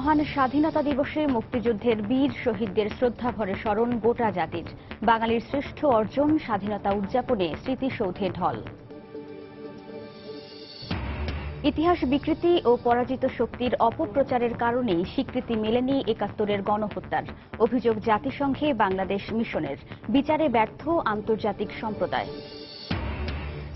মহান স্বাধীনতা দিবসে মুক্তিযুদ্ধের বীর শহীদদের শ্রদ্ধাভরে স্মরণ গোটা জাতির। বাঙালির শ্রেষ্ঠ অর্জন স্বাধীনতা উদযাপনে স্মৃতিসৌধে ঢল। ইতিহাস বিকৃতি ও পরাজিত শক্তির অপপ্রচারের কারণেই স্বীকৃতি মেলেনি ৭১-এর গণহত্যার। অভিযোগ জাতিসংঘে বাংলাদেশ মিশনের। বিচারে ব্যর্থ আন্তর্জাতিক সম্প্রদায়।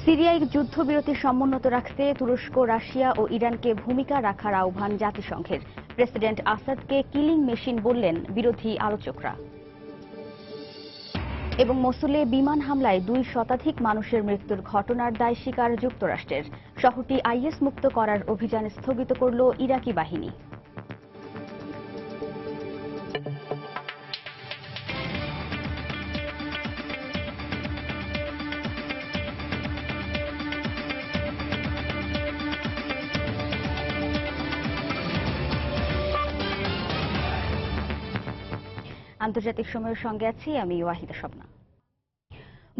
সিরিয়ায় যুদ্ধবিরতি সমুন্নত রাখতে তুরস্ক, রাশিয়া ও ইরানকে ভূমিকা রাখার আহ্বান জাতিসংঘের। প্রেসিডেন্ট আসাদকে কিলিং মেশিন বললেন বিরোধী আলোচকরা। এবং মসুলে বিমান হামলায় ২ শতাধিক মানুষের মৃত্যুর ঘটনার দায় স্বীকার যুক্তরাষ্ট্রের। শহরটি আইএস মুক্ত করার অভিযান স্থগিত করল ইরাকি বাহিনী। আন্তর্জাতিক সময়ের সঙ্গে আছি আমি ওয়াহিদা স্বপ্না।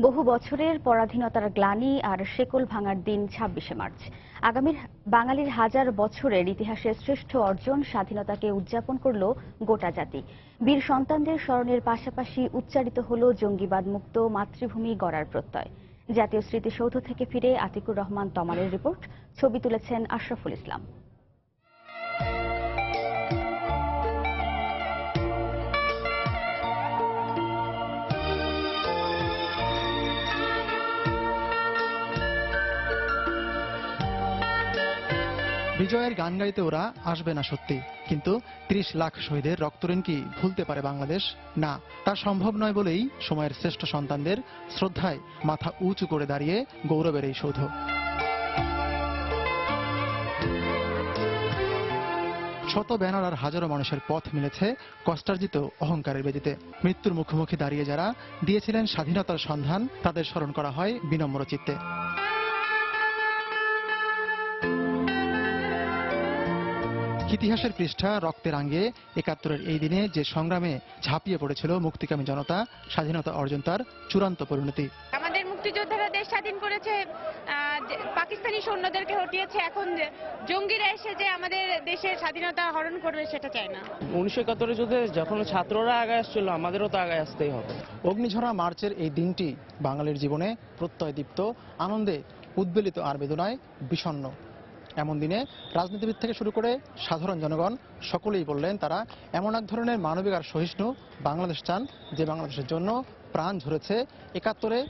বহু বছরের পরাধীনতার গ্লানি আর শেকল ভাঙার দিন ২৬শে মার্চ। আগামীর বাঙালির হাজার বছরের ইতিহাসের শ্রেষ্ঠ অর্জন স্বাধীনতাকে উদযাপন করল গোটা জাতি। বীর সন্তানদের স্মরণের পাশাপাশি উচ্চারিত হল জঙ্গিবাদ মুক্ত মাতৃভূমি গড়ার প্রত্যয়। জাতীয় স্মৃতিসৌধ থেকে ফিরে আতিকুর রহমান তমালের রিপোর্ট। ছবি তুলেছেন আশরাফুল ইসলাম। বিজয়ের গান গাইতে ওরা আসবে না সত্যি, কিন্তু ৩০ লাখ শহীদের রক্তঋণ কি ভুলতে পারে বাংলাদেশ? না, তা সম্ভব নয় বলেই সময়ের শ্রেষ্ঠ সন্তানদের শ্রদ্ধায় মাথা উঁচু করে দাঁড়িয়ে গৌরবের এই সৌধ। শত ব্যানার আর হাজারো মানুষের পথ মিলেছে কষ্টার্জিত অহংকারের বেদিতে। মৃত্যুর মুখোমুখি দাঁড়িয়ে যারা দিয়েছিলেন স্বাধীনতার সন্ধান, তাদের স্মরণ করা হয় বিনম্র চিত্তে। ইতিহাসের পৃষ্ঠা রক্তে রাঙিয়ে ৭১-এর এই দিনে যে সংগ্রামে ঝাঁপিয়ে পড়েছিল মুক্তিকামী জনতা, স্বাধীনতা অর্জন তার চূড়ান্ত পরিণতি। আমাদের মুক্তিযোদ্ধারা দেশ স্বাধীন করেছে, পাকিস্তানি সৈন্যদেরকে হটিয়েছে। এখন জঙ্গিরা এসে যে আমাদের দেশের স্বাধীনতা হরণ করবে সেটা চায় না। ১৯৭১ যুদ্ধে যখন ছাত্ররা আগে আসছিল, আমাদেরও তো আগে আসতেই হবে। অগ্নিঝরা মার্চের এই দিনটি বাঙালির জীবনে প্রত্যয়দীপ্ত, আনন্দে উদ্বেলিত আর বেদনায় বিষণ্ণ। এমন দিনে রাজনীতিবিদ থেকে শুরু করে সাধারণ জনগণ সকলেই বললেন তারা এমন এক ধরনের মানবিক আর সহিষ্ণু বাংলাদেশ চান যে বাংলাদেশের জন্য প্রাণ ঝরেছে ৭১-এ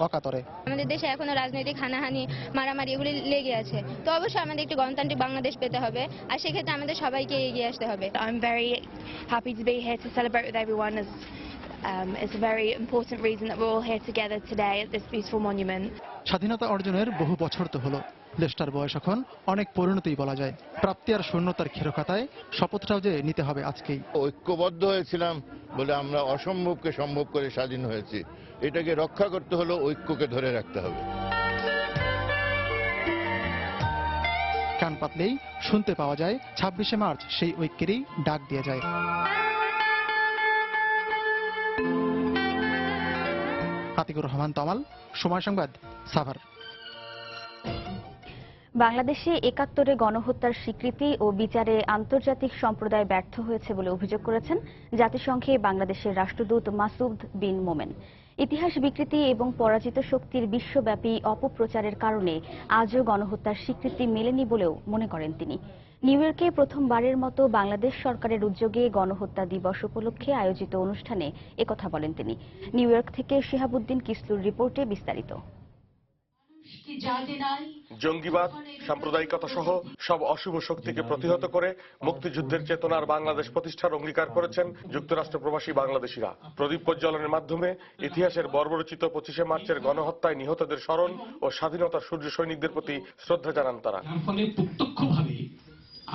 অকাতরে। আমাদের দেশে এখনো রাজনৈতিক হানাহানি, মারামারি এগুলি লেগে আছে। তো অবশ্যই আমাদের একটি গণতান্ত্রিক বাংলাদেশ পেতে হবে, আর সেক্ষেত্রে আমাদের সবাইকে এগিয়ে আসতে হবে। I'm very happy to be here to celebrate with everyone as it's a very important reason that we're all here together today at this beautiful monument. স্বাধীনতা অর্জনের বহু বছর তো হলো, দেশটার বয়স এখন অনেক পরিণতিই বলা যায়। প্রাপ্তি আর শূন্যতার ক্ষীরখাতায় শপথটাও যে নিতে হবে আজকেই। ঐক্যবদ্ধ হয়েছিলাম বলে আমরা অসম্ভবকে সম্ভব করে স্বাধীন হয়েছি। এটাকে রক্ষা করতে হলো ঐক্যকে ধরে রাখতে হবে। কান পাতলেই শুনতে পাওয়া যায় ২৬শে মার্চ সেই ঐক্যেরই ডাক দিয়ে যায়। আতিকুর রহমান তমাল, সময় সংবাদ, সাভার। বাংলাদেশে ৭১-এ গণহত্যার স্বীকৃতি ও বিচারে আন্তর্জাতিক সম্প্রদায় ব্যর্থ হয়েছে বলে অভিযোগ করেছেন জাতিসংঘে বাংলাদেশের রাষ্ট্রদূত মাসুদ বিন মোমেন। ইতিহাস বিকৃতি এবং পরাজিত শক্তির বিশ্বব্যাপী অপপ্রচারের কারণে আজও গণহত্যার স্বীকৃতি মেলেনি বলেও মনে করেন তিনি। নিউ ইয়র্কে প্রথমবারের মতো বাংলাদেশ সরকারের উদ্যোগে গণহত্যা দিবস উপলক্ষে আয়োজিত অনুষ্ঠানে একথা বলেন তিনি। নিউ ইয়র্ক থেকে শিহাবুদ্দিন কিসলুর রিপোর্টে বিস্তারিত। জঙ্গিবাদ, সাম্প্রদায়িকতা সহ সব অশুভ শক্তিকে প্রতিহত করে মুক্তিযুদ্ধের চেতনার বাংলাদেশ প্রতিষ্ঠার অঙ্গীকার করেছেন যুক্তরাষ্ট্র প্রবাসী বাংলাদেশিরা। প্রদীপ প্রজ্বলনের মাধ্যমে ইতিহাসের বর্বরচিত ২৫শে মার্চের গণহত্যায় নিহতদের স্মরণ ও স্বাধীনতার সূর্য সৈনিকদের প্রতি শ্রদ্ধা জানান তারা।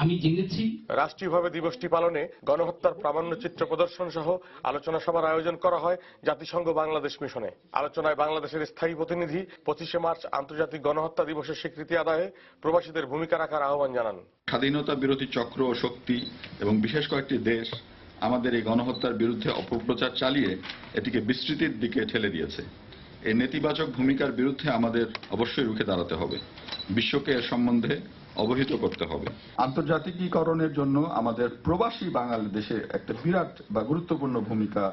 আমি জেনেছি রাষ্ট্রীয়ভাবে দিবসটি পালনে গণহত্যার প্রামাণ্যচিত্র প্রদর্শন সহ আলোচনা সভার আয়োজন করা হয় জাতিসংঘ বাংলাদেশ মিশনে। আলোচনায় বাংলাদেশের স্থায়ী প্রতিনিধি ২৫শে মার্চ আন্তর্জাতিক গণহত্যা দিবসের স্বীকৃতি আদায়ে প্রবাসীদের ভূমিকা রাখার আহ্বান জানান। স্বাধীনতা বিরোধী চক্র ও শক্তি এবং বিশেষ কয়েকটি দেশ আমাদের এই গণহত্যার বিরুদ্ধে অপপ্রচার চালিয়ে এটিকে বিস্তৃতির দিকে ঠেলে দিয়েছে। এই নেতিবাচক ভূমিকার বিরুদ্ধে আমাদের অবশ্যই রুখে দাঁড়াতে হবে। বিশ্বকে এর সম্বন্ধে অবহিত করতে হবে। আন্তর্জাতিকীকরণের জন্য আমাদের প্রবাসী বাংলাদেশে একটা বিরাট বা গুরুত্বপূর্ণ ভূমিকা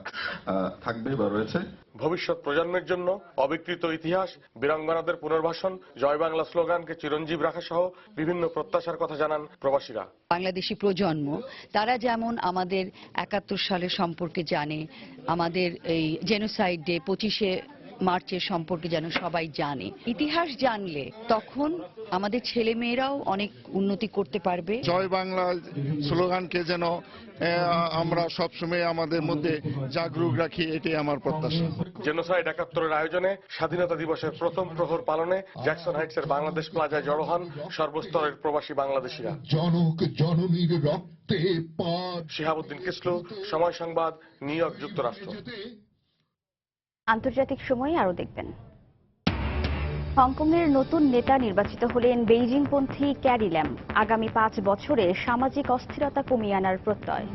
থাকবে বা রয়েছে। ভবিষ্যৎ প্রজন্মের জন্য অবিকৃত ইতিহাস, বীরাঙ্গনাদের পুনর্বাসন, জয় বাংলা স্লোগানকে চিরঞ্জীব রাখা সহ বিভিন্ন প্রত্যাশার কথা জানান প্রবাসীরা। বাংলাদেশি প্রজন্ম তারা যেমন আমাদের ৭১ সালের সম্পর্কে জানে, আমাদের এই জেনোসাইড ডে ২৫শে মার্চের সম্পর্কে যেন সবাই জানে। ইতিহাস জানলে তখন আমাদের ছেলে মেয়েরাও অনেক উন্নতি করতে পারবে। জয় বাংলা স্লোগানকে যেন আমরা সবসময় আমাদের মধ্যে জাগরুক রাখি, এটাই আমার প্রত্যাশা। জেনোসাইড ৭১-এর আয়োজনে স্বাধীনতা দিবসের প্রথম প্রহর পালনে জ্যাকসন হাইটসের বাংলাদেশ প্লাজায় জড়ো হন সর্বস্তরের প্রবাসী বাংলাদেশিরা। জনক জননীর রক্তে শিহাবুদ্দিন কিসলু, সময় সংবাদ, নিউ ইয়র্ক, যুক্তরাষ্ট্র। আন্তর্জাতিক সময় আরো দেখবেন। হংকংয়ের নতুন নেতা নির্বাচিত হলেন বেইজিংপন্থী ক্যারি ল্যাম। আগামী ৫ বছরে সামাজিক অস্থিরতা কমিয়ে আনার প্রত্যয়।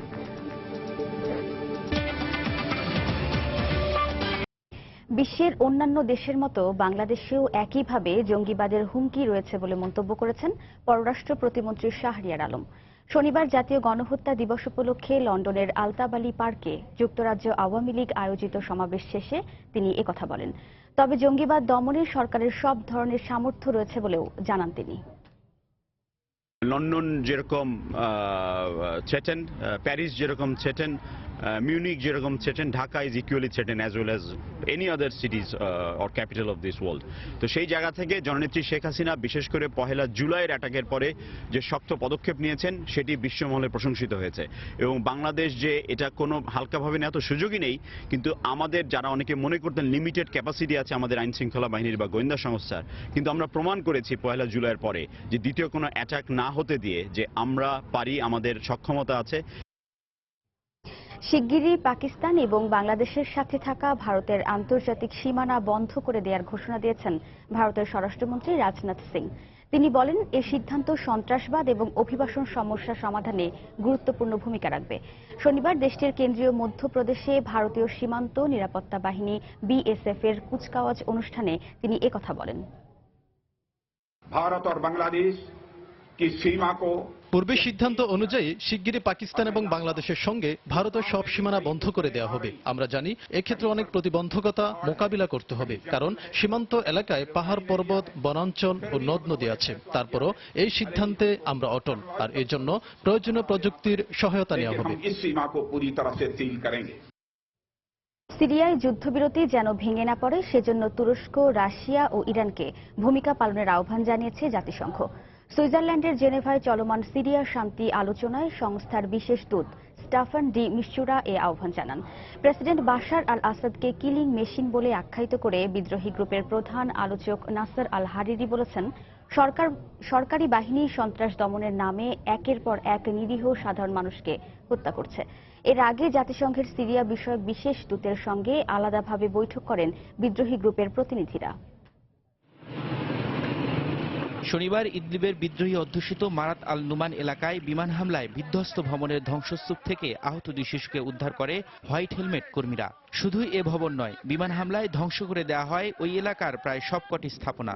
বিশ্বের অন্যান্য দেশের মতো বাংলাদেশেও একইভাবে জঙ্গিবাদের হুমকি রয়েছে বলে মন্তব্য করেছেন পররাষ্ট্র প্রতিমন্ত্রী শাহরিয়ার আলম। শনিবার জাতীয় গণহত্যা দিবস উপলক্ষে লন্ডনের আলতাবালি পার্কে যুক্তরাজ্য আওয়ামী লীগ আয়োজিত সমাবেশ শেষে তিনি একথা বলেন। তবে জঙ্গিবাদ দমনে সরকারের সব ধরনের সামর্থ্য রয়েছে বলেও জানান তিনি। লন্ডন যেরকম থ্রেটেন, প্যারিস যেরকম থ্রেটেন, মিউনিক যেরকম threaten, Dhaka is equally threaten as well as any other সিটিজ or capital of this world. তো সেই জায়গা থেকে জননেত্রী শেখ হাসিনা বিশেষ করে ১লা জুলাইয়ের অ্যাটাকের পরে যে শক্ত পদক্ষেপ নিয়েছেন সেটি বিশ্বমহলে প্রশংসিত হয়েছে। এবং বাংলাদেশ যে এটা কোনো হালকাভাবে নেওয়া তো সুযোগই নেই, কিন্তু আমাদের যারা অনেকে মনে করতেন লিমিটেড ক্যাপাসিটি আছে আমাদের আইন শৃঙ্খলা বাহিনীর বা গোয়েন্দা সংস্থার, কিন্তু আমরা প্রমাণ করেছি ১লা জুলাইয়ের পরে যে দ্বিতীয় কোনো অ্যাটাক না হতে দিয়ে যে আমরা পারি, আমাদের সক্ষমতা আছে। শিগগিরই পাকিস্তান এবং বাংলাদেশের সাথে থাকা ভারতের আন্তর্জাতিক সীমানা বন্ধ করে দেওয়ার ঘোষণা দিয়েছেন ভারতের স্বরাষ্ট্রমন্ত্রী রাজনাথ সিং। তিনি বলেন, এই সিদ্ধান্ত সন্ত্রাসবাদ এবং অভিবাসন সমস্যা সমাধানে গুরুত্বপূর্ণ ভূমিকা রাখবে। শনিবার দেশটির কেন্দ্রীয় মধ্যপ্রদেশে ভারতীয় সীমান্ত নিরাপত্তা বাহিনী বিএসএফ এর কুচকাওয়াজ অনুষ্ঠানে তিনি একথা বলেন। ভারত আর বাংলাদেশ কি সীমা কো পূর্বের সিদ্ধান্ত অনুযায়ী শিগগিরই পাকিস্তান এবং বাংলাদেশের সঙ্গে ভারতের সব সীমানা বন্ধ করে দেওয়া হবে। আমরা জানি এক্ষেত্রে অনেক প্রতিবন্ধকতা মোকাবিলা করতে হবে, কারণ সীমান্ত এলাকায় পাহাড় পর্বত, বনাঞ্চল ও নদ নদী আছে। তারপরও এই সিদ্ধান্তে আমরা অটল, আর এর জন্য প্রয়োজনীয় প্রযুক্তির সহায়তা নেওয়া হবে। সিরিয়ায় যুদ্ধবিরতি যেন ভেঙে না পড়ে সেজন্য তুরস্ক, রাশিয়া ও ইরানকে ভূমিকা পালনের আহ্বান জানিয়েছে জাতিসংঘ। সুইজারল্যান্ডের জেনেভায় চলমান সিরিয়া শান্তি আলোচনায় সংস্থার বিশেষ দূত স্টাফান ডি মিস্চুরা এ আহ্বান জানান। প্রেসিডেন্ট বাশার আল আসাদকে কিলিং মেশিন বলে আখ্যায়িত করে বিদ্রোহী গ্রুপের প্রধান আলোচক নাসর আল হারিরি বলেছেন, সরকারি বাহিনী সন্ত্রাস দমনের নামে একের পর এক নিরীহ সাধারণ মানুষকে হত্যা করছে। এর আগে জাতিসংঘের সিরিয়া বিষয়ক বিশেষ দূতের সঙ্গে আলাদাভাবে বৈঠক করেন বিদ্রোহী গ্রুপের প্রতিনিধিরা। শনিবার ইদলিবের বিদ্রোহী অধ্যুষিত মারাত আল নুমান এলাকায় বিমান হামলায় বিধ্বস্ত ভবনের ধ্বংসস্তূপ থেকে আহত ২ শিশুকে উদ্ধার করে হোয়াইট হেলমেট কর্মীরা। শুধুই এ ভবন নয়, বিমান হামলায় ধ্বংস করে দেওয়া হয় ওই এলাকার প্রায় সবকটি স্থাপনা।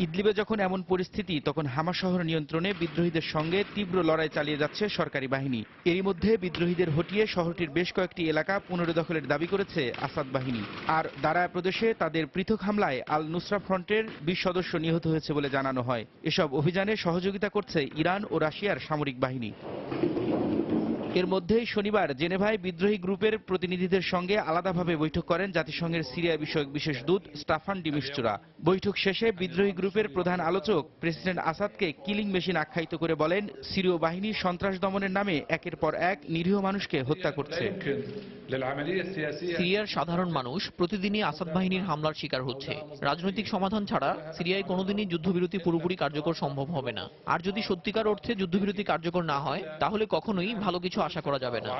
ইদলিবে যখন এমন পরিস্থিতি, তখন হামা শহর নিয়ন্ত্রণে বিদ্রোহীদের সঙ্গে তীব্র লড়াই চালিয়ে যাচ্ছে সরকারি বাহিনী। এরই মধ্যে বিদ্রোহীদের হটিয়ে শহরটির বেশ কয়েকটি এলাকা পুনরুদখলের দাবি করেছে আসাদ বাহিনী। আর দারা প্রদেশে তাদের পৃথক হামলায় আল নুসরা ফ্রন্টের ২০ সদস্য নিহত হয়েছে বলে জানানো হয়। এসব অভিযানে সহযোগিতা করছে ইরান ও রাশিয়ার সামরিক বাহিনী। এর মধ্যেই শনিবার জেনেভায় বিদ্রোহী গ্রুপের প্রতিনিধিদের সঙ্গে আলাদাভাবে বৈঠক করেন জাতিসংঘের সিরিয়া বিষয়ক বিশেষ দূত স্টাফান ডি মিস্চুরা। বৈঠক শেষে বিদ্রোহী গ্রুপের প্রধান আলোচক প্রেসিডেন্ট আসাদকে কিলিং মেশিন আখ্যায়িত করে বলেন, সিরীয় বাহিনী সন্ত্রাস দমনের নামে একের পর এক নিরীহ মানুষকে হত্যা করছে। সিরিয়ার সাধারণ মানুষ প্রতিদিনই আসাদ বাহিনীর হামলার শিকার হচ্ছে। রাজনৈতিক সমাধান ছাড়া সিরিয়ায় কোনোদিনই যুদ্ধবিরতি পুরোপুরি কার্যকর সম্ভব হবে না। আর যদি সত্যিকার অর্থে যুদ্ধবিরতি কার্যকর না হয়, তাহলে কখনোই ভালো কিছু আশা করা যাবে না।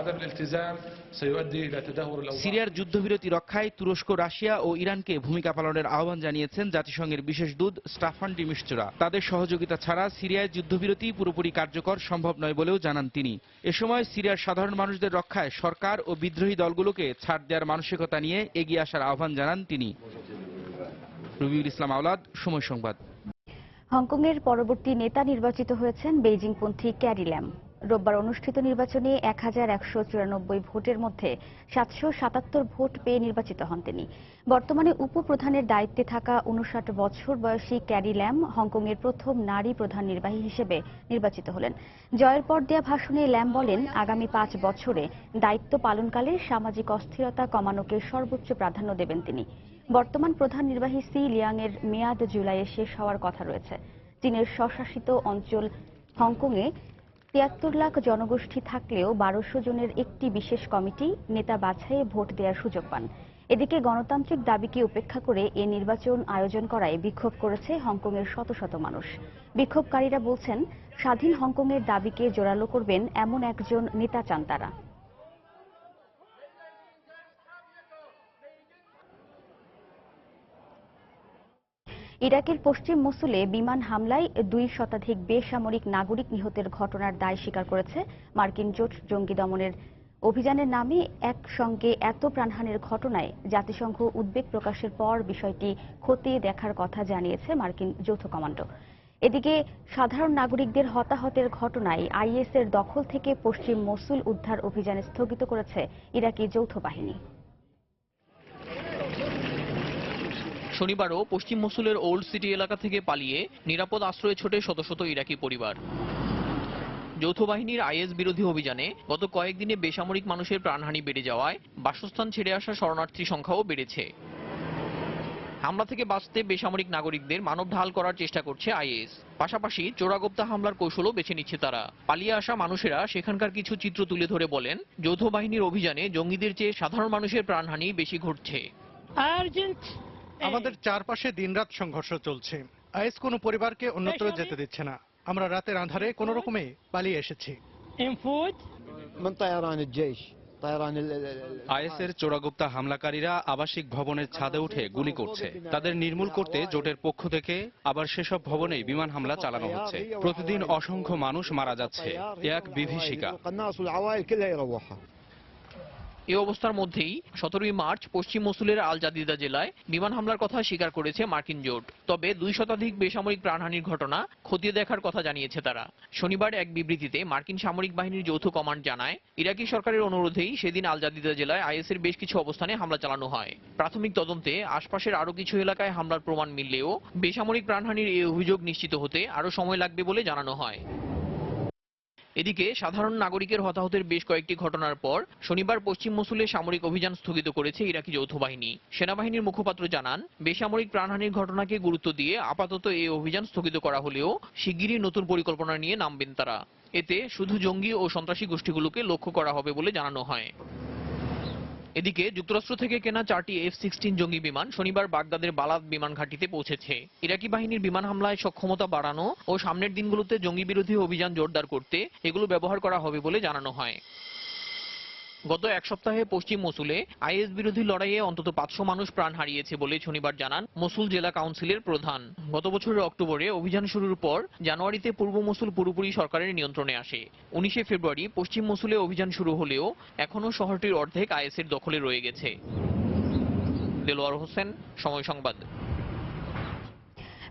সিরিয়ার যুদ্ধবিরতি রক্ষায় তুরস্ক, রাশিয়া ও ইরানকে ভূমিকা পালনের আহ্বান জানিয়েছেন জাতিসংঘের বিশেষ দূত স্টাফান ডি মিস্চুরা। তাদের সহযোগিতা ছাড়া সিরিয়ায় যুদ্ধবিরতি পুরোপুরি কার্যকর সম্ভব নয় বলেও জানান তিনি। এ সময় সিরিয়ার সাধারণ মানুষদের রক্ষায় সরকার ও বিদ্রোহী দলগুলোকে ছাড় দেওয়ার মানসিকতা নিয়ে এগিয়ে আসার আহ্বান জানান তিনি। রবিউল ইসলাম আওলাদ, সময় সংবাদ। হংকংয়ের পরবর্তী নেতা নির্বাচিত হয়েছেন বেইজিংপন্থী ক্যারি ল্যাম। রোববার অনুষ্ঠিত নির্বাচনে 1194 ভোটের মধ্যে 777 ভোট পেয়ে নির্বাচিত হন তিনি। বর্তমানে উপপ্রধানের দায়িত্বে থাকা 59 বছর বয়সী ক্যারি ল্যাম হংকংয়ের প্রথম নারী প্রধান নির্বাহী হিসেবে নির্বাচিত হলেন। জয়ের পর দেয়া ভাষণে ল্যাম বলেন, আগামী 5 বছরে দায়িত্ব পালনকালে সামাজিক অস্থিরতা কমানোকে সর্বোচ্চ প্রাধান্য দেবেন তিনি। বর্তমান প্রধান নির্বাহী সি লিয়াং এর মেয়াদ জুলাইয়ে শেষ হওয়ার কথা রয়েছে। চীনের স্বশাসিত অঞ্চল হংকংয়ে 73 লাখ জনগোষ্ঠী থাকলেও 1200 জনের একটি বিশেষ কমিটি নেতা বাছাইয়ে ভোট দেওয়ার সুযোগ পান। এদিকে গণতান্ত্রিক দাবিকে উপেক্ষা করে এ নির্বাচন আয়োজন করায় বিক্ষোভ করেছে হংকংয়ের শত শত মানুষ। বিক্ষোভকারীরা বলছেন, স্বাধীন হংকংয়ের দাবিকে জোরালো করবেন এমন একজন নেতা চান তারা। ইরাকের পশ্চিম মসুলে বিমান হামলায় 2 শতাধিক বেসামরিক নাগরিক নিহতের ঘটনার দায় স্বীকার করেছে মার্কিন জোট। জঙ্গি দমনের অভিযানের নামে একসঙ্গে এত প্রাণহানির ঘটনায় জাতিসংঘ উদ্বেগ প্রকাশের পর বিষয়টি খতিয়ে দেখার কথা জানিয়েছে মার্কিন যৌথ কমান্ডো। এদিকে সাধারণ নাগরিকদের হতাহতের ঘটনায় আইএস এর দখল থেকে পশ্চিম মসুল উদ্ধার অভিযান স্থগিত করেছে ইরাকি যৌথ বাহিনী। শনিবারও পশ্চিম মসুলের ওল্ড সিটি এলাকা থেকে পালিয়ে নিরাপদ আশ্রয়ে ছোটে শত শত ইরাকি পরিবার। যৌথ বাহিনীর আইএস বিরোধী অভিযানে গত কয়েকদিনে বেসামরিক মানুষের প্রাণহানি বেড়ে যাওয়ায় বাসস্থান ছেড়ে আসা শরণার্থী সংখ্যাও বেড়েছে। হামলা থেকে বাঁচতে বেসামরিক নাগরিকদের মানব ঢাল করার চেষ্টা করছে আইএস। পাশাপাশি চোরাগোপ্তা হামলার কৌশলও বেছে নিচ্ছে তারা। পালিয়ে আসা মানুষেরা সেখানকার কিছু চিত্র তুলে ধরে বলেন, যৌথ বাহিনীর অভিযানে জঙ্গিদের চেয়ে সাধারণ মানুষের প্রাণহানি বেশি ঘটছে। আমাদের চারপাশে দিনরাত সংঘর্ষ চলছে। আইএস কোনো পরিবারকে অন্যত্র যেতে দিচ্ছে না। আমরা রাতের আঁধারে কোনো রকমে পালিয়ে এসেছি। আইএসের চোরাগোপ্তা হামলাকারীরা আবাসিক ভবনের ছাদে উঠে গুলি করছে। তাদের নির্মূল করতে জোটের পক্ষ থেকে আবার সেসব ভবনেই বিমান হামলা চালানো হচ্ছে। প্রতিদিন অসংখ্য মানুষ মারা যাচ্ছে। এক বিভীষিকা। এই অবস্থার মধ্যেই 17 মার্চ পশ্চিম মসুলের আল জাদিদা জেলায় বিমান হামলার কথা স্বীকার করেছে মার্কিন জোট। তবে 2 শতাধিক বেসামরিক প্রাণহানির ঘটনা খতিয়ে দেখার কথা জানিয়েছে তারা। শনিবার এক বিবৃতিতে মার্কিন সামরিক বাহিনীর যৌথ কমান্ড জানায়, ইরাকি সরকারের অনুরোধেই সেদিন আল জাদিদা জেলায় আইএসের বেশ কিছু অবস্থানে হামলা চালানো হয়। প্রাথমিক তদন্তে আশপাশের আরও কিছু এলাকায় হামলার প্রমাণ মিললেও বেসামরিক প্রাণহানির এই অভিযোগ নিশ্চিত হতে আরও সময় লাগবে বলে জানানো হয়। এদিকে সাধারণ নাগরিকের হতাহতের বেশ কয়েকটি ঘটনার পর শনিবার পশ্চিম মসুলে সামরিক অভিযান স্থগিত করেছে ইরাকি যৌথ বাহিনী। সেনাবাহিনীর মুখপাত্র জানান, বেসামরিক প্রাণহানির ঘটনাকে গুরুত্ব দিয়ে আপাতত এই অভিযান স্থগিত করা হলেও শিগগিরই নতুন পরিকল্পনা নিয়ে নামবেন তারা। এতে শুধু জঙ্গি ও সন্ত্রাসী গোষ্ঠীগুলোকে লক্ষ্য করা হবে বলে জানানো হয়। এদিকে যুক্তরাষ্ট্র থেকে কেনা 4টি F-16 জঙ্গি বিমান শনিবার বাগদাদের বালাদ বিমান ঘাঁটিতে পৌঁছেছে। ইরাকি বাহিনীর বিমান হামলায় সক্ষমতা বাড়ানো ও সামনের দিনগুলোতে জঙ্গি বিরোধী অভিযান জোরদার করতে এগুলো ব্যবহার করা হবে বলে জানানো হয়। গত এক সপ্তাহে পশ্চিম মসুলে আইএস বিরোধী লড়াইয়ে অন্তত 500 মানুষ প্রাণ হারিয়েছে বলে শনিবার জানান মসুল জেলা কাউন্সিলের প্রধান। গত বছরের অক্টোবরে অভিযান শুরুর পর জানুয়ারিতে পূর্ব মসুল পুরোপুরি সরকারের নিয়ন্ত্রণে আসে। 19শে ফেব্রুয়ারি পশ্চিম মসুলে অভিযান শুরু হলেও এখনও শহরটির অর্ধেক আইএসের দখলে রয়ে গেছে। দেলোয়ার হোসেন, সময় সংবাদ।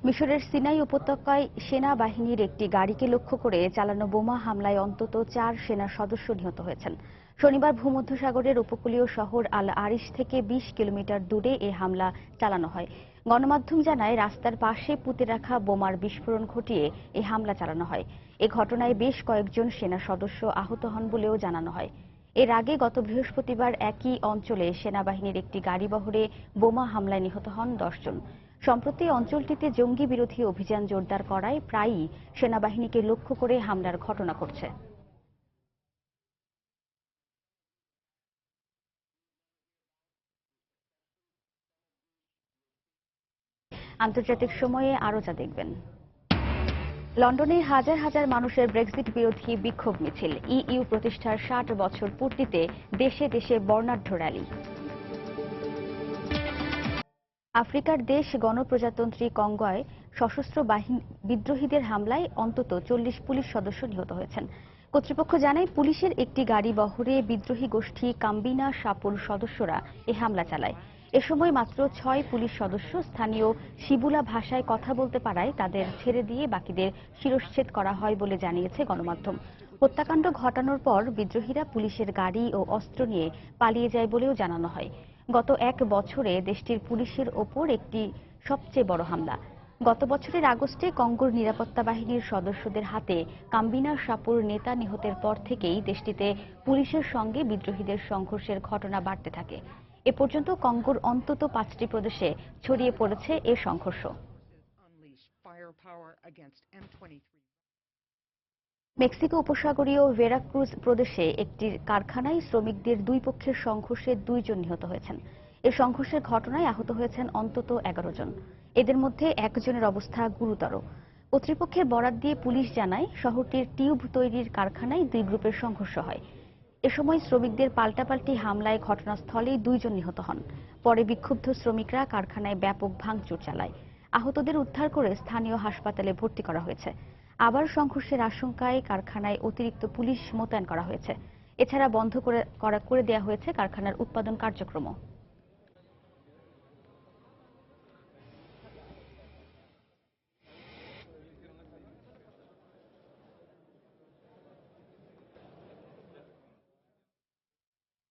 মিশরের সিনাই উপত্যকায় সেনাবাহিনীর একটি গাড়িকে লক্ষ্য করে চালানো বোমা হামলায় অন্তত 4 সেনা সদস্য নিহত হয়েছেন। শনিবার ভূমধ্যসাগরের উপকূলীয় শহর আল আরিশ থেকে 20 কিলোমিটার দূরে এ হামলা চালানো হয়। গণমাধ্যম জানায়, রাস্তার পাশে পুঁতে রাখা বোমার বিস্ফোরণ ঘটিয়ে এ হামলা চালানো হয়। এ ঘটনায় বেশ কয়েকজন সেনা সদস্য আহত হন বলেও জানানো হয়। এর আগে গত বৃহস্পতিবার একই অঞ্চলে সেনাবাহিনীর একটি গাড়িবহরে বোমা হামলায় নিহত হন 10 জন। সম্প্রতি অঞ্চলটিতে জঙ্গি বিরোধী অভিযান জোরদার করায় প্রায়ই সেনাবাহিনীকে লক্ষ্য করে হামলার ঘটনা ঘটছে। আন্তর্জাতিক সময়ে আরো যা দেখবেন। লন্ডনে হাজার হাজার মানুষের ব্রেক্সিট বিরোধী বিক্ষোভ মিছিল। ইইউ প্রতিষ্ঠার 60 বছর পূর্তিতে দেশে দেশে বর্ণাঢ্য র্যালি। আফ্রিকার দেশ গণপ্রজাতন্ত্রী কঙ্গোয় সশস্ত্র বাহিনী বিদ্রোহীদের হামলায় অন্তত 40 পুলিশ সদস্য নিহত হয়েছেন। কর্তৃপক্ষ জানায়, পুলিশের একটি গাড়ি বহরে বিদ্রোহী গোষ্ঠী কাম্বিনা সাপুর সদস্যরা এ হামলা চালায়। এ সময় মাত্র 6 পুলিশ সদস্য স্থানীয় শিবুলা ভাষায় কথা বলতে পারায় তাদের ছেড়ে দিয়ে বাকিদের শিরশ্ছেদ করা হয় বলে জানিয়েছে গণমাধ্যম। হত্যাকাণ্ড ঘটানোর পর বিদ্রোহীরা পুলিশের গাড়ি ও অস্ত্র নিয়ে পালিয়ে যায় বলেও জানানো হয়। গত 1 বছরে দেশটির পুলিশের ওপর একটি সবচেয়ে বড় হামলা। গত বছরের আগস্টে কঙ্গোর নিরাপত্তা বাহিনীর সদস্যদের হাতে কাম্বিনা সাপুর নেতা নিহতের পর থেকেই দেশটিতে পুলিশের সঙ্গে বিদ্রোহীদের সংঘর্ষের ঘটনা বাড়তে থাকে। এ পর্যন্ত কঙ্গোর অন্তত 5টি প্রদেশে ছড়িয়ে পড়েছে এ সংঘর্ষ। মেক্সিকো উপসাগরীয় ভেরাক্রুজ প্রদেশে একটি কারখানায় শ্রমিকদের দুই পক্ষের সংঘর্ষে 2 জন নিহত হয়েছেন। এ সংঘর্ষের ঘটনায় আহত হয়েছেন অন্তত 11 জন। এদের মধ্যে 1 জনের অবস্থা গুরুতর। কর্তৃপক্ষের বরাত দিয়ে পুলিশ জানায়, শহরটির টিউব তৈরির কারখানায় 2 গ্রুপের সংঘর্ষ হয়। এ সময় শ্রমিকদের পাল্টাপাল্টি হামলায় ঘটনাস্থলেই 2 জন নিহত হন। পরে বিক্ষুব্ধ শ্রমিকরা কারখানায় ব্যাপক ভাঙচুর চালায়। আহতদের উদ্ধার করে স্থানীয় হাসপাতালে ভর্তি করা হয়েছে। আবার সংঘর্ষের আশঙ্কায় কারখানায় অতিরিক্ত পুলিশ মোতায়েন করা হয়েছে। এছাড়া বন্ধ করে দেওয়া হয়েছে কারখানার উৎপাদন কার্যক্রমও।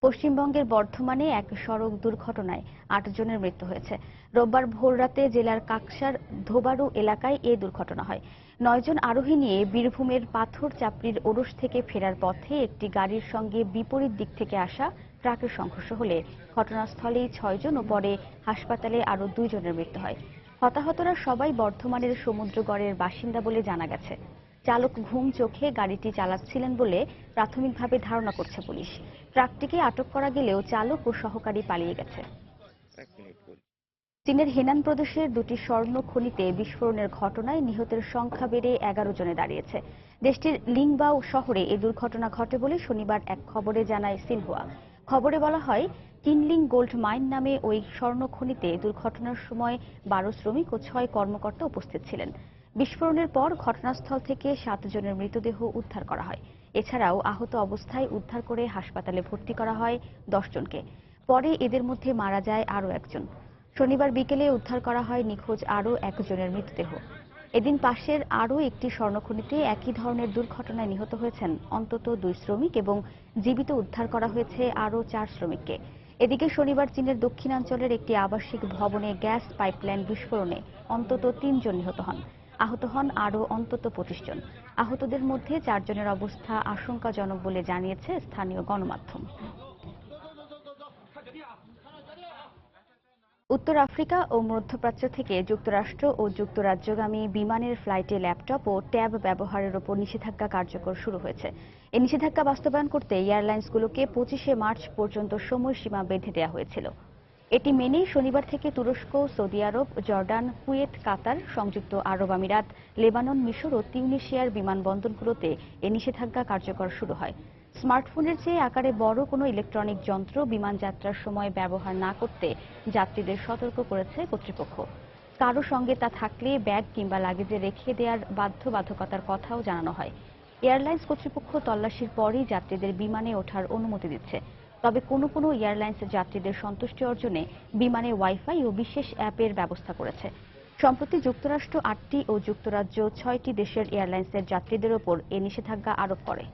পশ্চিমবঙ্গের বর্ধমানে এক সড়ক দুর্ঘটনায় 8 জনের মৃত্যু হয়েছে। রোববার ভোররাতে জেলার কাকসার ধোবারু এলাকায় এ দুর্ঘটনা হয়। 9 জন আরোহী নিয়ে বীরভূমের পাথর চাপড়ির ওরস থেকে ফেরার পথে একটি গাড়ির সঙ্গে বিপরীত দিক থেকে আসা ট্রাকের সংঘর্ষ হলে ঘটনাস্থলেই 6 জন ও পরে হাসপাতালে আরও 2 জনের মৃত্যু হয়। হতাহতরা সবাই বর্ধমানের সমুদ্রগড়ের বাসিন্দা বলে জানা গেছে। চালক ঘুম চোখে গাড়িটি চালাচ্ছিলেন বলে প্রাথমিকভাবে ধারণা করছে পুলিশ। ট্রাকটিকে আটক করা গেলেও চালক ও সহকারী পালিয়ে গেছে। চীনের হেনান প্রদেশের 2টি স্বর্ণ খনিতে বিস্ফোরণের ঘটনায় নিহতের সংখ্যা বেড়ে 11 জনে দাঁড়িয়েছে। দেশটির লিংবাও শহরে এই দুর্ঘটনা ঘটে বলে শনিবার এক খবরে জানায় সিনহুয়া। খবরে বলা হয়, কিনলিং গোল্ড মাইন নামে ওই স্বর্ণ খনিতে দুর্ঘটনার সময় 12 শ্রমিক ও 6 কর্মকর্তা উপস্থিত ছিলেন। বিস্ফোরণের পর ঘটনাস্থল থেকে 7 জনের মৃতদেহ উদ্ধার করা হয়। এছাড়াও আহত অবস্থায় উদ্ধার করে হাসপাতালে ভর্তি করা হয় 10 জনকে। পরে এদের মধ্যে মারা যায় আরও 1 জন। শনিবার বিকেলে উদ্ধার করা হয় নিখোঁজ আরও 1 জনের মৃতদেহ। এদিন পাশের আরও একটি স্বর্ণখনিতে একই ধরনের দুর্ঘটনায় নিহত হয়েছেন অন্তত 2 শ্রমিক এবং জীবিত উদ্ধার করা হয়েছে আরও 4 শ্রমিককে। এদিকে শনিবার চীনের দক্ষিণাঞ্চলের একটি আবাসিক ভবনে গ্যাস পাইপলাইন বিস্ফোরণে অন্তত 3 জন নিহত হন। আহত হন আরও অন্তত 25 জন। আহতদের মধ্যে 4 জনের অবস্থা আশঙ্কাজনক বলে জানিয়েছে স্থানীয় গণমাধ্যম। উত্তর আফ্রিকা ও মধ্যপ্রাচ্য থেকে যুক্তরাষ্ট্র ও যুক্তরাজ্যগামী বিমানের ফ্লাইটে ল্যাপটপ ও ট্যাব ব্যবহারের ওপর নিষেধাজ্ঞা কার্যকর শুরু হয়েছে। এই নিষেধাজ্ঞা বাস্তবায়ন করতে এয়ারলাইন্সগুলোকে 25শে মার্চ পর্যন্ত সময়সীমা বেঁধে দেওয়া হয়েছিল। এটি মেনেই শনিবার থেকে তুরস্ক, সৌদি আরব, জর্ডান, কুয়েত, কাতার, সংযুক্ত আরব আমিরাত, লেবানন, মিশর ও তিউনিসিয়ার বিমানবন্দরগুলোতে এই নিষেধাজ্ঞা কার্যকর শুরু হয়। স্মার্টফোনের চেয়ে আকারে বড় কোনো ইলেকট্রনিক যন্ত্র বিমান যাত্রার সময় ব্যবহার না করতে যাত্রীদের সতর্ক করেছে কর্তৃপক্ষ। কারো সঙ্গে তা থাকলে ব্যাগ কিংবা লাগেজে রেখে দেওয়ার বাধ্যবাধকতার কথাও জানানো হয়। এয়ারলাইন্স কর্তৃপক্ষ তল্লাশির পরই যাত্রীদের বিমানে ওঠার অনুমতি দিচ্ছে। তবে কোনো কোনো এয়ারলাইন্স যাত্রীদের সন্তুষ্টি অর্জনে বিমানে ওয়াইফাই ও বিশেষ অ্যাপের ব্যবস্থা করেছে। সম্প্রতি যুক্তরাষ্ট্র 8টি ও যুক্তরাজ্য 6টি দেশের এয়ারলাইন্সের যাত্রীদের ওপর এ নিষেধাজ্ঞা আরোপ করে।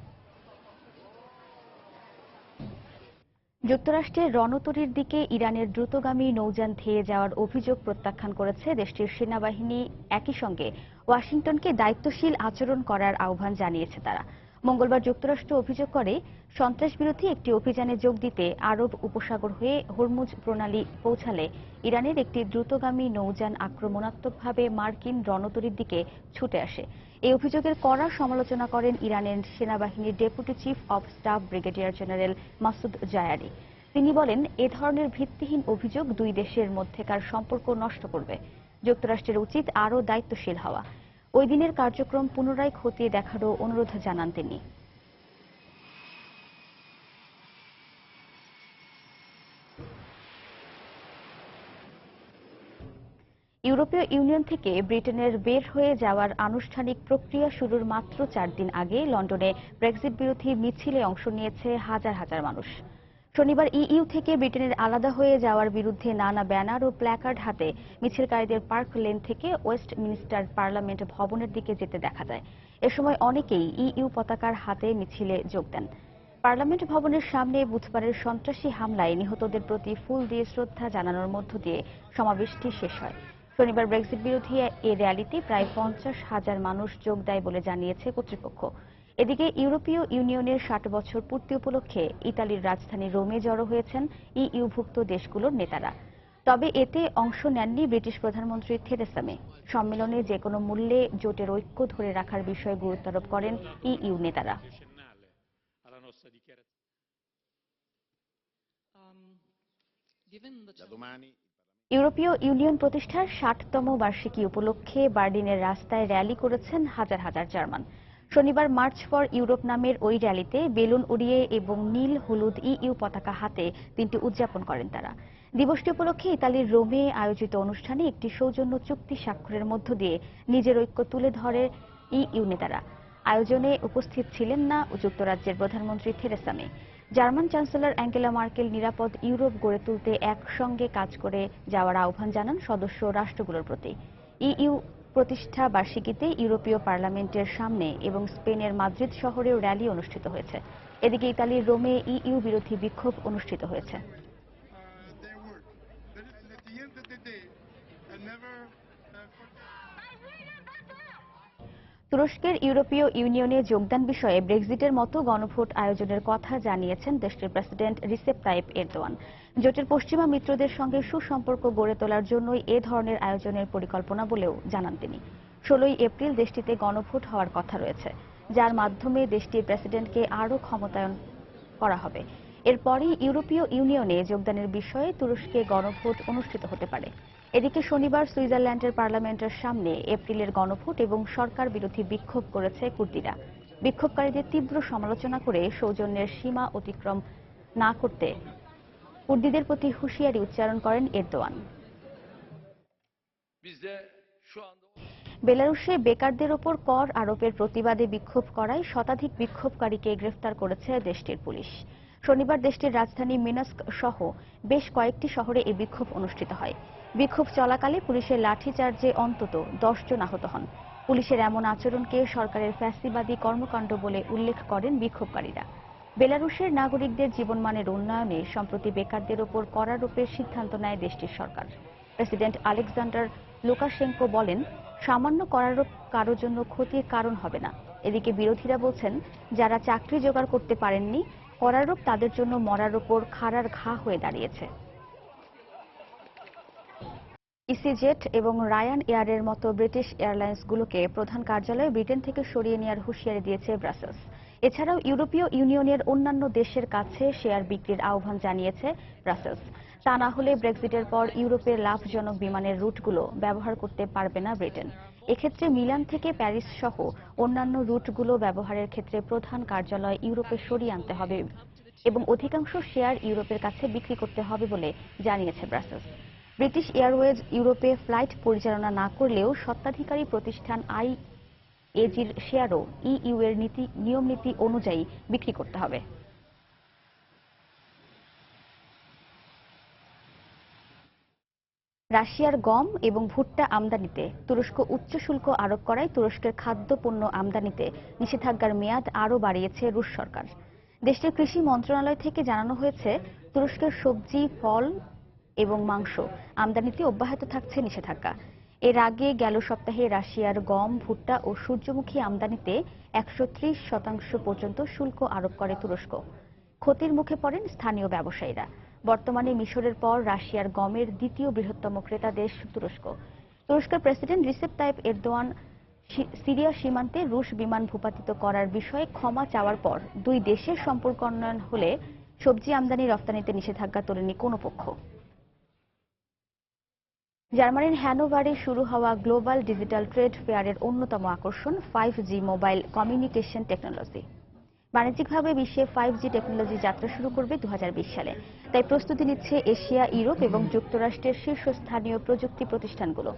যুক্তরাষ্ট্রের রণতরীর দিকে ইরানের দ্রুতগামী নৌযান ধেয়ে যাওয়ার অভিযোগ প্রত্যাখ্যান করেছে দেশটির সেনাবাহিনী। একই সঙ্গে ওয়াশিংটনকে দায়িত্বশীল আচরণ করার আহ্বান জানিয়েছে তারা। মঙ্গলবার যুক্তরাষ্ট্র অভিযোগ করে, সন্ত্রাসবিরোধী একটি অভিযানে যোগ দিতে আরব উপসাগর হয়ে হরমুজ প্রণালী পৌঁছালে ইরানের একটি দ্রুতগামী নৌযান আক্রমণাত্মকভাবে মার্কিন রণতরীর দিকে ছুটে আসে। এই অভিযোগের কড়া সমালোচনা করেন ইরানের সেনাবাহিনীর deputy chief of staff brigadier general Masoud Jazayeri. তিনি বলেন, এ ধরনের ভিত্তিহীন অভিযোগ দুই দেশের মধ্যেকার সম্পর্ক নষ্ট করবে। যুক্তরাষ্ট্রের উচিত আরও দায়িত্বশীল হওয়া। ওই দিনের কার্যক্রম পুনরায় খতিয়ে দেখারও অনুরোধ জানান তিনি। ইউরোপীয় ইউনিয়ন থেকে ব্রিটেনের বের হয়ে যাওয়ার আনুষ্ঠানিক প্রক্রিয়া শুরুর মাত্র 4 দিন আগে লন্ডনে ব্রেক্সিট বিরোধী মিছিলে অংশ নিয়েছে হাজার হাজার মানুষ। শনিবার ইইউ থেকে ব্রিটেনের আলাদা হয়ে যাওয়ার বিরুদ্ধে নানা ব্যানার ও প্ল্যাকার্ড হাতে মিছিলকারীদের পার্ক লেন থেকে ওয়েস্টমিনিস্টার পার্লামেন্ট ভবনের দিকে যেতে দেখা যায়। এ সময় অনেকেই ইইউ পতাকার হাতে মিছিলে যোগ দেন। পার্লামেন্ট ভবনের সামনে বুধবারের সন্ত্রাসী হামলায় নিহতদের প্রতি ফুল দিয়ে শ্রদ্ধা জানানোর মধ্য দিয়ে সমাবেশটি শেষ হয়। শনিবার ব্রেক্সিট বিরোধী এই র্যালিতে প্রায় 50,000 মানুষ যোগ দেয় বলে জানিয়েছে কর্তৃপক্ষ। এদিকে ইউরোপীয় ইউনিয়নের 60 বছর পূর্তি উপলক্ষে ইতালির রাজধানী রোমে জড়ো হয়েছেন ইইউভুক্ত দেশগুলোর নেতারা। তবে এতে অংশ নেননি ব্রিটিশ প্রধানমন্ত্রী থেরেসা মে। সম্মেলনে যে কোনো মূল্যে জোটের ঐক্য ধরে রাখার বিষয়ে গুরুত্ব আরোপ করেন ইইউ নেতারা। ইউরোপীয় ইউনিয়ন প্রতিষ্ঠার 60তম বার্ষিকী উপলক্ষে বার্লিনের রাস্তায় র্যালি করেছেন হাজার হাজার জার্মান। শনিবার মার্চ ফর ইউরোপ নামের ওই র্যালিতে বেলুন উড়িয়ে এবং নীল হলুদ ইইউ পতাকা হাতে দিনটি উদযাপন করেন তারা। দিবসটি উপলক্ষে ইতালির রোমে আয়োজিত অনুষ্ঠানে একটি সৌজন্য চুক্তি স্বাক্ষরের মধ্য দিয়ে নিজের ঐক্য তুলে ধরে ইইউ নেতারা। আয়োজনে উপস্থিত ছিলেন না যুক্তরাজ্যের প্রধানমন্ত্রী Theresa May. German chancellor Angela Markle নিরাপদ ইউরোপ গড়ে তুলতে একসঙ্গে কাজ করে যাওয়ার আহ্বান জানান সদস্য রাষ্ট্রগুলোর প্রতি। ইইউ প্রতিষ্ঠা বার্ষিকীতে ইউরোপীয় পার্লামেন্টের সামনে এবং স্পেনের মাদ্রিদ শহরেও র্যালি অনুষ্ঠিত হয়েছে। এদিকে ইতালির রোমে ইইউ বিরোধী বিক্ষোভ অনুষ্ঠিত হয়েছে। তুরস্কের ইউরোপীয় ইউনিয়নে যোগদান বিষয়ে ব্রেক্সিটের মতো গণভোট আয়োজনের কথা জানিয়েছেন দেশটির প্রেসিডেন্ট রিসেপ তাইপ এরদোয়ান। জোটের পশ্চিমা মিত্রদের সঙ্গে সুসম্পর্ক গড়ে তোলার জন্যই এ ধরনের আয়োজনের পরিকল্পনা বলেও জানান তিনি। 16 এপ্রিল দেশটিতে গণভোট হওয়ার কথা রয়েছে, যার মাধ্যমে দেশটির প্রেসিডেন্টকে আরও ক্ষমতায়ন করা হবে। এরপরই ইউরোপীয় ইউনিয়নে যোগদানের বিষয়ে তুরস্কে গণভোট অনুষ্ঠিত হতে পারে। এদিকে শনিবার সুইজারল্যান্ডের পার্লামেন্টের সামনে এপ্রিলের গণভোট এবং সরকার বিরোধী বিক্ষোভ করেছে কুর্দিরা। বিক্ষোভকারীদের তীব্র সমালোচনা করে সৌজন্যের সীমা অতিক্রম না করতে কুর্দিদের প্রতি হুঁশিয়ারি উচ্চারণ করেন এরদোয়ান। বেলারুশে বেকারদের ওপর কর আরোপের প্রতিবাদে বিক্ষোভ করায় শতাধিক বিক্ষোভকারীকে গ্রেফতার করেছে দেশটির পুলিশ। শনিবার দেশটির রাজধানী মিনস্ক সহ বেশ কয়েকটি শহরে এই বিক্ষোভ অনুষ্ঠিত হয়। বিক্ষোভ চলাকালে পুলিশের লাঠিচার্জে অন্তত 10 জন আহত হন। পুলিশের এমন আচরণকে সরকারের ফ্যাসিবাদী কর্মকাণ্ড বলে উল্লেখ করেন বিক্ষোভকারীরা। বেলারুশের নাগরিকদের জীবনমানের উন্নয়নে সম্প্রতি বেকারদের ওপর কর আরোপের সিদ্ধান্ত নেয় দেশটির সরকার। প্রেসিডেন্ট আলেকজান্ডার লুকাশেঙ্কো বলেন, সামান্য কর আরোপ কারো জন্য ক্ষতির কারণ হবে না। এদিকে বিরোধীরা বলছেন, যারা চাকরি জোগাড় করতে পারেননি, কর আরোপ তাদের জন্য মরার ওপর খাড়ার ঘা হয়ে দাঁড়িয়েছে। ইসিজেট এবং রায়ান এয়ারের মতো ব্রিটিশ এয়ারলাইন্সগুলোকে প্রধান কার্যালয় ব্রিটেন থেকে সরিয়ে নেওয়ার হুঁশিয়ারি দিয়েছে ব্রাসেলস। এছাড়াও ইউরোপীয় ইউনিয়নের অন্যান্য দেশের কাছে শেয়ার বিক্রির আহ্বান জানিয়েছে ব্রাসেলস। তা না হলে ব্রেক্সিটের পর ইউরোপের লাভজনক বিমানের রুটগুলো ব্যবহার করতে পারবে না ব্রিটেন। এক্ষেত্রে মিলান থেকে প্যারিস সহ অন্যান্য রুটগুলো ব্যবহারের ক্ষেত্রে প্রধান কার্যালয় ইউরোপে সরিয়ে আনতে হবে এবং অধিকাংশ শেয়ার ইউরোপের কাছে বিক্রি করতে হবে বলে জানিয়েছে ব্রাসেলস। ব্রিটিশ এয়ারওয়েজ ইউরোপে ফ্লাইট পরিচালনা না করলেও স্বত্বাধিকারী প্রতিষ্ঠান আইএজির শেয়ারও ইইউ এর নিয়ম নীতি অনুযায়ী বিক্রি করতে হবে। রাশিয়ার গম এবং ভুট্টা আমদানিতে তুরস্ক উচ্চ শুল্ক আরোপ করায় তুরস্কের খাদ্যপণ্য আমদানিতে নিষেধাজ্ঞার মেয়াদ আরও বাড়িয়েছে রুশ সরকার। দেশটির কৃষি মন্ত্রণালয় থেকে জানানো হয়েছে, তুরস্কের সবজি, ফল এবং মাংস আমদানিতে অব্যাহত থাকছে নিষেধাজ্ঞা। এর আগে গেল সপ্তাহে রাশিয়ার গম, ভুট্টা ও সূর্যমুখী আমদানিতে 130% পর্যন্ত শুল্ক আরোপ করে তুরস্ক। ক্ষতির মুখে পড়েন স্থানীয় ব্যবসায়ীরা। বর্তমানে মিশরের পর রাশিয়ার গমের দ্বিতীয় বৃহত্তম ক্রেতা দেশ তুরস্ক। তুরস্কের president Recep Tayyip Erdogan Syria সীমান্তে রুশ বিমান ভূপাতিত করার বিষয়ে ক্ষমা চাওয়ার পর দুই দেশের সম্পর্ক উন্নয়ন হলে সবজি আমদানি রপ্তানিতে নিষেধাজ্ঞা তোলেনি কোনো পক্ষ। জার্মানির হ্যানোভারে শুরু হওয়া গ্লোবাল ডিজিটাল ট্রেড ফেয়ারের অন্যতম আকর্ষণ 5G মোবাইল কমিউনিকেশন টেকনোলজি। বাণিজ্যিকভাবে বিশ্বে 5G টেকনোলজি যাত্রা শুরু করবে 2020 সালে। তাই প্রস্তুতি নিচ্ছে এশিয়া, ইউরোপ এবং যুক্তরাষ্ট্রের শীর্ষস্থানীয় প্রযুক্তি প্রতিষ্ঠানগুলো।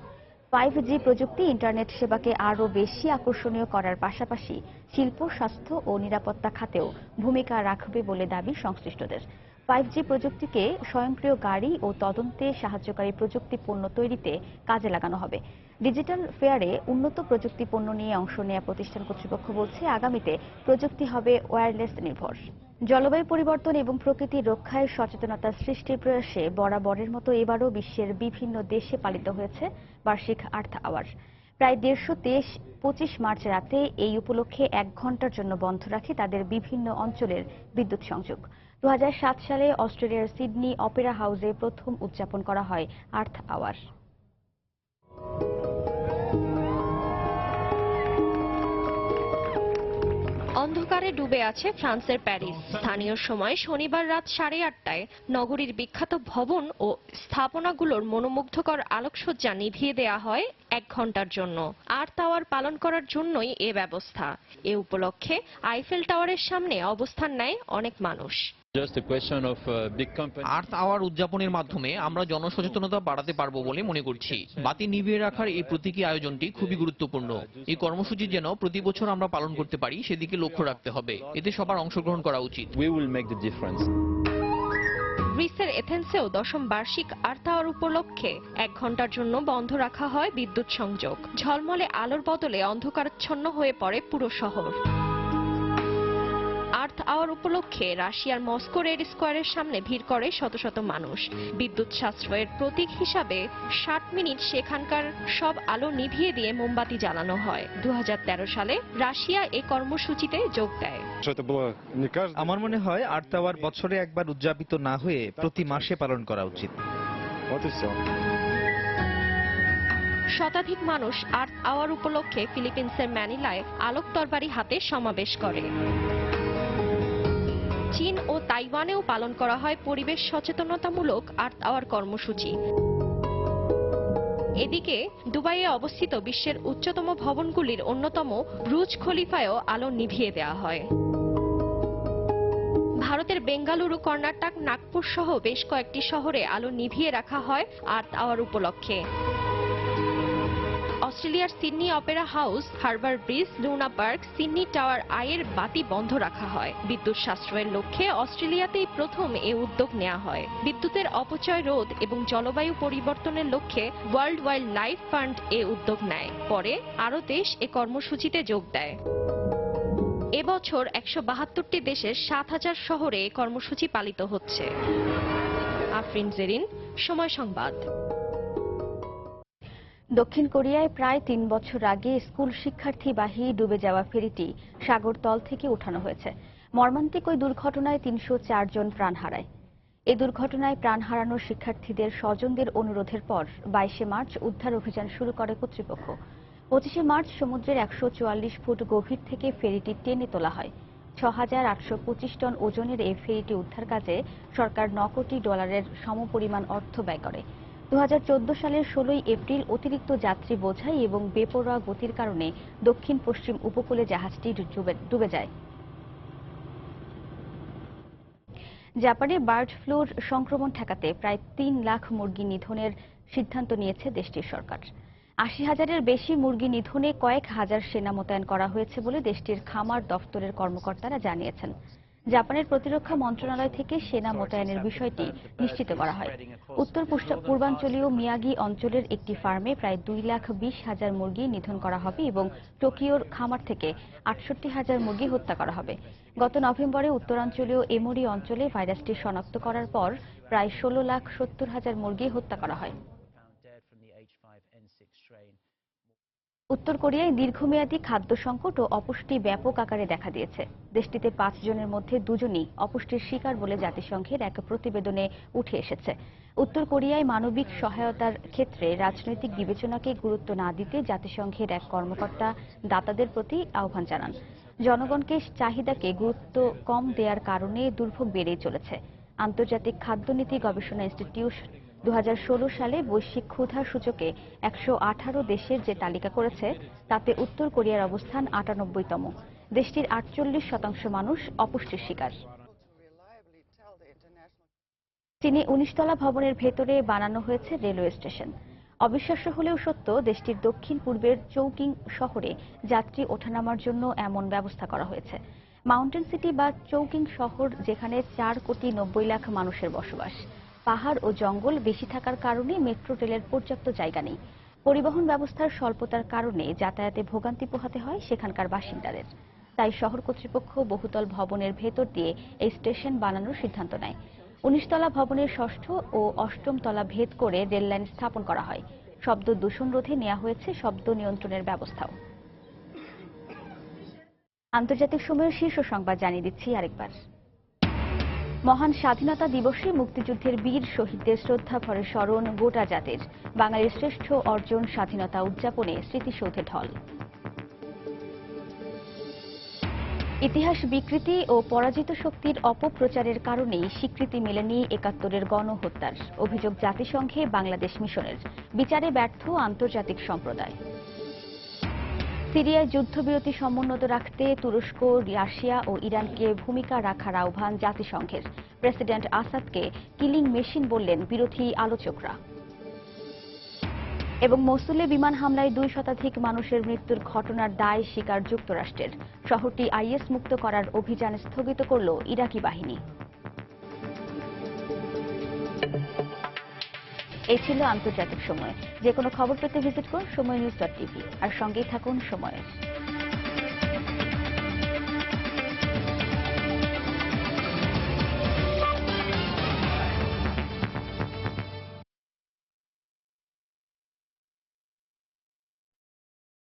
5G প্রযুক্তি ইন্টারনেট সেবাকে আরও বেশি আকর্ষণীয় করার পাশাপাশি শিল্প, স্বাস্থ্য ও নিরাপত্তা খাতেও ভূমিকা রাখবে বলে দাবি সংশ্লিষ্টদের। 5G প্রযুক্তিকে স্বয়ংক্রিয় গাড়ি ও তদন্তে সাহায্যকারী প্রযুক্তি পণ্য তৈরিতে কাজে লাগানো হবে। ডিজিটাল ফেয়ারে উন্নত প্রযুক্তি পণ্য নিয়ে অংশ নেওয়া প্রতিষ্ঠান কর্তৃপক্ষ বলছে, আগামীতে প্রযুক্তি হবে ওয়্যারলেস নির্ভর। জলবায়ু পরিবর্তন এবং প্রকৃতি রক্ষায় সচেতনতা সৃষ্টির প্রয়াসে বরাবরের মতো এবারও বিশ্বের বিভিন্ন দেশে পালিত হয়েছে বার্ষিক আর্থ আওয়ার। প্রায় 150 দেশ 25 মার্চ রাতে এই উপলক্ষে 1 ঘন্টার জন্য বন্ধ রাখে তাদের বিভিন্ন অঞ্চলের বিদ্যুৎ সংযোগ। 2007 সালে অস্ট্রেলিয়ার সিডনি অপেরা হাউসে প্রথম উদযাপন করা হয় আর্থ আওয়ার। অন্ধকারে ডুবে আছে ফ্রান্সের প্যারিস। স্থানীয় সময় শনিবার রাত 8:30টায় নগরীর বিখ্যাত ভবন ও স্থাপনাগুলোর মনোমুগ্ধকর আলোকসজ্জা নিভিয়ে দেয়া হয় 1 ঘন্টার জন্য। আর্থ আওয়ার পালন করার জন্যই এ ব্যবস্থা। এ উপলক্ষে আইফেল টাওয়ারের সামনে অবস্থান নেয় অনেক মানুষ। আর্থ আওয়ার উদযাপনের মাধ্যমে আমরা জনসচেতনতা বাড়াতে পারবো বলে মনে করছি। বাতি নিভিয়ে রাখার এই প্রতীকী আয়োজনটি খুবই গুরুত্বপূর্ণ। এই কর্মসূচি যেন প্রতি বছর আমরা পালন করতে পারি সেদিকে লক্ষ্য রাখতে হবে। এতে সবার অংশগ্রহণ করা উচিত। গ্রিসের এথেন্সেও 10ম বার্ষিক আর্থ আওয়ার উপলক্ষে 1 ঘন্টার জন্য বন্ধ রাখা হয় বিদ্যুৎ সংযোগ। ঝলমলে আলোর বদলে অন্ধকারাচ্ছন্ন হয়ে পড়ে পুরো শহর। আর্থ আওয়ার উপলক্ষে রাশিয়ার মস্কো রেড স্কোয়ারের সামনে ভিড় করে শত শত মানুষ। বিদ্যুৎ সাশ্রয়ের প্রতীক হিসাবে 60 মিনিট সেখানকার সব আলো নিভিয়ে দিয়ে মোমবাতি জ্বালানো হয়। 2013 সালে রাশিয়া এই কর্মসূচিতে যোগ দেয়। আমার মনে হয় আর্থ আওয়ার বছরে একবার উদযাপিত না হয়ে প্রতি মাসে পালন করা উচিত। শতাধিক মানুষ আর্থ আওয়ার উপলক্ষে ফিলিপিন্সের ম্যানিলায় আলোক তরবারি হাতে সমাবেশ করে। চীন ও তাইওয়ানেও পালন করা হয় পরিবেশ সচেতনতামূলক আর্থ আওয়ার কর্মসূচি। এদিকে দুবাইয়ে অবস্থিত বিশ্বের উচ্চতম ভবনগুলির অন্যতম বুর্জ খলিফায়ও আলো নিভিয়ে দেওয়া হয়। ভারতের বেঙ্গালুরু, কর্ণাটক, নাগপুর সহ বেশ কয়েকটি শহরে আলো নিভিয়ে রাখা হয় আর্থ আওয়ার উপলক্ষে। অস্ট্রেলিয়ার Sydney Opera house, Harbour bridge, Luna park, Sydney tower আয়ের বাতি বন্ধ রাখা হয়। বিদ্যুৎ সাশ্রয়ের লক্ষ্যে অস্ট্রেলিয়াতেই প্রথম এ উদ্যোগ নেওয়া হয়। বিদ্যুতের অপচয় রোধ এবং জলবায়ু পরিবর্তনের লক্ষ্যে ওয়ার্ল্ড ওয়াইল্ড লাইফ ফান্ড এ উদ্যোগ নেয়। পরে আরও দেশ এ কর্মসূচিতে যোগ দেয়। এবছর 172টি দেশের 7000 শহরে এ কর্মসূচি পালিত হচ্ছে। আফরিন জেরিন, সময় সংবাদ। দক্ষিণ কোরিয়ায় প্রায় 3 বছর আগে স্কুল শিক্ষার্থীবাহী ডুবে যাওয়া ফেরিটি সাগরতল থেকে উঠানো হয়েছে। মর্মান্তিক ওই দুর্ঘটনায় 304 জন প্রাণ হারায়। এই দুর্ঘটনায় প্রাণ হারানো শিক্ষার্থীদের স্বজনদের অনুরোধের পর 22 মার্চ উদ্ধার অভিযান শুরু করে কর্তৃপক্ষ। 25 মার্চ সমুদ্রের 144 ফুট গভীর থেকে ফেরিটি টেনে তোলা হয়। $6,825 টন ওজনের এই ফেরিটি উদ্ধার কাজে সরকার $9 কোটি সমপরিমাণ অর্থ ব্যয় করে। 2014 সালের 16 এপ্রিল অতিরিক্ত যাত্রী বোঝাই এবং বেপরোয়া গতির কারণে দক্ষিণ পশ্চিম উপকূলে জাহাজটি ডুবে যায়। জাপানে বার্ড ফ্লুর সংক্রমণ ঠেকাতে প্রায় 3 লাখ মুরগি নিধনের সিদ্ধান্ত নিয়েছে দেশটির সরকার। 80,000-এর বেশি মুরগি নিধনে কয়েক হাজার সেনা মোতায়েন করা হয়েছে বলে দেশটির খামার দফতরের কর্মকর্তারা জানিয়েছেন। জাপানের প্রতিরক্ষা মন্ত্রণালয় থেকে সেনা মোতায়েনের বিষয়টি নিশ্চিত করা হয়। উত্তর পূর্বাঞ্চলীয় মিয়াগি অঞ্চলের একটি ফার্মে প্রায় 2,20,000 মুরগি নিধন করা হবে এবং টোকিওর খামার থেকে 68,000 মুরগি হত্যা করা হবে। গত নভেম্বরে উত্তরাঞ্চলীয় এমোরি অঞ্চলে ভাইরাসটি শনাক্ত করার পর প্রায় 16,70,000 মুরগি হত্যা করা হয়। উত্তর কোরিয়ায় দীর্ঘমেয়াদী খাদ্য সংকট ও অপুষ্টি ব্যাপক আকারে দেখা দিয়েছে। দেশটিতে 5 জনের মধ্যে 2 জনই অপুষ্টির শিকার বলে জাতিসংঘের এক প্রতিবেদনে উঠে এসেছে। উত্তর কোরিয়ায় মানবিক সহায়তার ক্ষেত্রে রাজনৈতিক বিবেচনাকে গুরুত্ব না দিতে জাতিসংঘের এক কর্মকর্তা দাতাদের প্রতি আহ্বান জানান। জনগণকে চাহিদাকে গুরুত্ব কম দেওয়ার কারণে দুর্ভোগ বেড়েই চলেছে। আন্তর্জাতিক খাদ্যনীতি গবেষণা ইনস্টিটিউট 2016 সালে বৈশ্বিক ক্ষুধা সূচকে 118 দেশের যে তালিকা করেছে তাতে উত্তর কোরিয়ার অবস্থান 98তম। দেশটির 48% মানুষ অপুষ্টির শিকার। চীনে 19 তলা ভবনের ভেতরে বানানো হয়েছে রেলওয়ে স্টেশন। অবিশ্বাস্য হলেও সত্য, দেশটির দক্ষিণ পূর্বের চৌকিং শহরে যাত্রী ওঠানামার জন্য এমন ব্যবস্থা করা হয়েছে। মাউন্টেন সিটি বা চৌকিং শহর, যেখানে 4,90,00,000 মানুষের বসবাস। পাহাড় ও জঙ্গল বেশি থাকার কারণে মেট্রো রেলের পর্যাপ্ত জায়গা নেই। পরিবহন ব্যবস্থার স্বল্পতার কারণে যাতায়াতে ভোগান্তি পোহাতে হয় সেখানকার বাসিন্দাদের। তাই শহর কর্তৃপক্ষ বহুতল ভবনের ভেতর দিয়ে এই স্টেশন বানানোর সিদ্ধান্ত নেয়। 19 তলা ভবনের 6ষ্ঠ ও 8ম তলা ভেদ করে রেললাইন স্থাপন করা হয়। শব্দ দূষণ রোধে নেওয়া হয়েছে শব্দ নিয়ন্ত্রণের ব্যবস্থাও। আন্তর্জাতিক সময়ের শীর্ষ সংবাদ জানিয়ে দিচ্ছি আরেকবার। মহান স্বাধীনতা দিবসে মুক্তিযুদ্ধের বীর শহীদদের শ্রদ্ধাভরে স্মরণ গোটা জাতির। বাঙালির শ্রেষ্ঠ অর্জন স্বাধীনতা উদযাপনে স্মৃতিসৌধে ঢল। ইতিহাস বিকৃতি ও পরাজিত শক্তির অপপ্রচারের কারণেই স্বীকৃতি মেলেনি ৭১-এর গণহত্যার অভিযোগ জাতিসংঘে বাংলাদেশ মিশনের। বিচারে ব্যর্থ আন্তর্জাতিক সম্প্রদায়। সিরিয়ায় যুদ্ধবিরতি সমুন্নত রাখতে তুরস্ক, রাশিয়া ও ইরানকে ভূমিকা রাখার আহ্বান জাতিসংঘের। প্রেসিডেন্ট আসাদকে কিলিং মেশিন বললেন বিরোধী আলোচকরা। এবং মসুলে বিমান হামলায় ২ শতাধিক মানুষের মৃত্যুর ঘটনার দায় স্বীকার যুক্তরাষ্ট্রের। শহরটি আইএস মুক্ত করার অভিযান স্থগিত করল ইরাকি বাহিনী। এই ছিল আন্তর্জাতিক সময়। যে কোনো খবর পেতে ভিজিট করুন সময়নিউজ.টিভি আর সঙ্গেই থাকুন সময়ের।